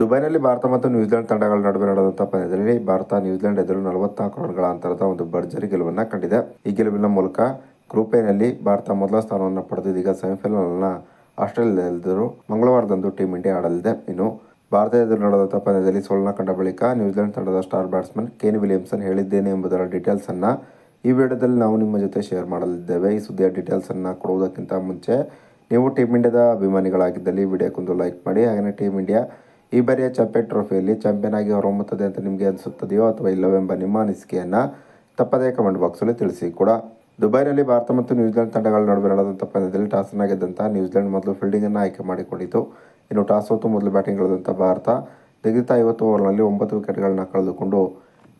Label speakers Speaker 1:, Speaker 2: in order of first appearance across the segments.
Speaker 1: ದುಬೈನಲ್ಲಿ ಭಾರತ ಮತ್ತು ನ್ಯೂಜಿಲೆಂಡ್ ತಂಡಗಳ ನಡುವೆ ನಡೆದಂತಹ ಪಂದ್ಯದಲ್ಲಿ ಭಾರತ ನ್ಯೂಜಿಲೆಂಡ್ ಎದುರು 44 ರನ್ಗಳ ಅಂತರದ ಒಂದು ಭರ್ಜರಿ ಗೆಲುವನ್ನು ಕಂಡಿದೆ. ಈ ಗೆಲುವಿನ ಮೂಲಕ ಗ್ರೂಪ್ ಎನಲ್ಲಿ ಭಾರತ ಮೊದಲ ಸ್ಥಾನವನ್ನು ಪಡೆದು ಇದೀಗ ಸೆಮಿಫೈನಲ್ನ ಆಸ್ಟ್ರೇಲಿಯಾ ಎದುರು ಮಂಗಳವಾರದಂದು ಟೀಂ ಇಂಡಿಯಾ ಆಡಲಿದೆ. ಇನ್ನು ಭಾರತ ಎದುರು ನಡೆದಂತಹ ಪಂದ್ಯದಲ್ಲಿ ಸೋಲನ್ನು ಕಂಡ ಬಳಿಕ ನ್ಯೂಜಿಲೆಂಡ್ ತಂಡದ ಸ್ಟಾರ್ ಬ್ಯಾಟ್ಸ್ಮನ್ ಕೇನ್ ವಿಲಿಯಮ್ಸನ್ ಹೇಳಿದ್ದೇನೆ ಎಂಬುದರ ಡೀಟೇಲ್ಸ್ ಅನ್ನ ಈ ವಿಡಿಯೋದಲ್ಲಿ ನಾವು ನಿಮ್ಮ ಜೊತೆ ಶೇರ್ ಮಾಡಲಿದ್ದೇವೆ. ಈ ಸುದ್ದಿಯ ಡೀಟೇಲ್ಸ್ ಅನ್ನ ಕೊಡುವುದಕ್ಕಿಂತ ಮುಂಚೆ ನೀವು ಟೀಂ ಇಂಡಿಯಾದ ಅಭಿಮಾನಿಗಳಾಗಿದ್ದಲ್ಲಿ ವಿಡಿಯೋಕ್ಕೊಂದು ಲೈಕ್ ಮಾಡಿ. ಹಾಗೆಯೇ ಟೀಂ ಇಂಡಿಯಾ ಈ ಬಾರಿಯ ಚಾಂಪಿಯನ್ ಟ್ರೋಫಿಯಲ್ಲಿ ಚಾಂಪಿಯನ್ ಆಗಿ ಹೊರಹೊಮ್ಮುತ್ತದೆ ಅಂತ ನಿಮಗೆ ಅನಿಸುತ್ತದೆಯೋ ಅಥವಾ ಇಲ್ಲವೆಂಬ ನಿಮ್ಮ ಅನಿಸಿಕೆಯನ್ನು ತಪ್ಪದೇ ಕಮೆಂಟ್ ಬಾಕ್ಸಲ್ಲಿ ತಿಳಿಸಿ ಕೂಡ. ದುಬೈನಲ್ಲಿ ಭಾರತ ಮತ್ತು ನ್ಯೂಜಿಲೆಂಡ್ ತಂಡಗಳ ನಡುವೆ ನಡೆದಂಥ ಪಂದ್ಯದಲ್ಲಿ ಟಾಸನ್ನು ಗೆದ್ದಂಥ ನ್ಯೂಜಿಲೆಂಡ್ ಮೊದಲು ಫೀಲ್ಡಿಂಗನ್ನು ಆಯ್ಕೆ ಮಾಡಿಕೊಂಡಿತು. ಇನ್ನು ಟಾಸ್ ಸೋತು ಮೊದಲು ಬ್ಯಾಟಿಂಗ್ ಇಳಿದಂಥ ಭಾರತ ನಿಗದಿತ 50 ಓವರ್ನಲ್ಲಿ 9 ವಿಕೆಟ್ಗಳನ್ನ ಕಳೆದುಕೊಂಡು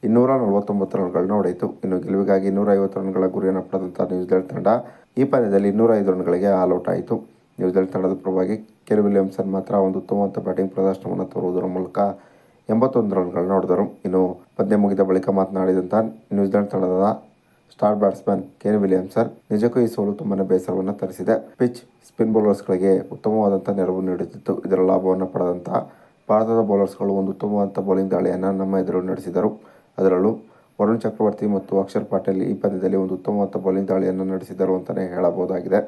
Speaker 1: 249 ರನ್ಗಳನ್ನ ಹೊಡೆಯಿತು. ಇನ್ನು ಗೆಲುವಿಗಾಗಿ 250 ರನ್ಗಳ ಗುರಿಯನ್ನು ಪಡೆದಂಥ ನ್ಯೂಜಿಲೆಂಡ್ ತಂಡ ಈ ಪಂದ್ಯದಲ್ಲಿ 205 ರನ್ಗಳಿಗೆ ಆಲ್ಔಟ್ ಆಯಿತು. ನ್ಯೂಜಿಲೆಂಡ್ ತಂಡದ ಪರವಾಗಿ ಕೇನ್ ವಿಲಿಯಮ್ಸನ್ ಮಾತ್ರ ಒಂದು ಉತ್ತಮವಾದ ಬ್ಯಾಟಿಂಗ್ ಪ್ರದರ್ಶನವನ್ನು ತೋರುವುದರ ಮೂಲಕ 81 ರನ್ಗಳನ್ನ ಹೊಡೆದರು. ಇನ್ನು ಪಂದ್ಯ ಮುಗಿದ ಬಳಿಕ ಮಾತನಾಡಿದಂಥ ನ್ಯೂಜಿಲೆಂಡ್ ತಂಡದ ಸ್ಟಾರ್ ಬ್ಯಾಟ್ಸ್ಮನ್ ಕೇನ್ ವಿಲಿಯಮ್ಸನ್, ನಿಜಕ್ಕೂ ಈ ಸೋಲು ತುಂಬಾನೇ ಬೇಸರವನ್ನು ತರಿಸಿದೆ. ಪಿಚ್ ಸ್ಪಿನ್ ಬೌಲರ್ಸ್ಗಳಿಗೆ ಉತ್ತಮವಾದಂಥ ನೆರವು ನೀಡುತ್ತಿತ್ತು. ಇದರ ಲಾಭವನ್ನು ಪಡೆದಂಥ ಭಾರತದ ಬೌಲರ್ಸ್ಗಳು ಒಂದು ಉತ್ತಮವಾದ ಬೌಲಿಂಗ್ ದಾಳಿಯನ್ನು ನಮ್ಮ ಎದುರು ನಡೆಸಿದರು. ಅದರಲ್ಲೂ ವರುಣ್ ಚಕ್ರವರ್ತಿ ಮತ್ತು ಅಕ್ಷರ್ ಪಟೇಲ್ ಈ ಪಂದ್ಯದಲ್ಲಿ ಒಂದು ಉತ್ತಮವಾದ ಬೌಲಿಂಗ್ ದಾಳಿಯನ್ನು ನಡೆಸಿದರು ಅಂತಲೇ ಹೇಳಬಹುದಾಗಿದೆ.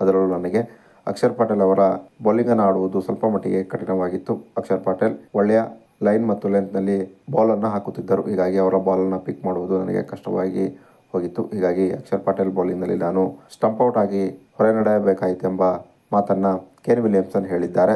Speaker 1: ಅದರಲ್ಲೂ ನನಗೆ ಅಕ್ಷರ್ ಪಟೇಲ್ ಅವರ ಬೌಲಿಂಗನ್ನು ಆಡುವುದು ಸ್ವಲ್ಪ ಮಟ್ಟಿಗೆ ಕಠಿಣವಾಗಿತ್ತು. ಅಕ್ಷರ್ ಪಟೇಲ್ ಒಳ್ಳೆಯ ಲೈನ್ ಮತ್ತು ಲೆಂತ್ನಲ್ಲಿ ಬಾಲನ್ನು ಹಾಕುತ್ತಿದ್ದರು. ಹೀಗಾಗಿ ಅವರ ಬಾಲನ್ನು ಪಿಕ್ ಮಾಡುವುದು ನನಗೆ ಕಷ್ಟವಾಗಿ ಹೋಗಿತ್ತು. ಹೀಗಾಗಿ ಅಕ್ಷರ್ ಪಟೇಲ್ ಬೌಲಿಂಗ್ನಲ್ಲಿ ನಾನು ಸ್ಟಂಪ್ ಔಟ್ ಆಗಿ ಹೊರ ನಡೆಯಬೇಕಾಯಿತೆಂಬ ಮಾತನ್ನು ಕೇನ್ ವಿಲಿಯಮ್ಸನ್ ಹೇಳಿದ್ದಾರೆ.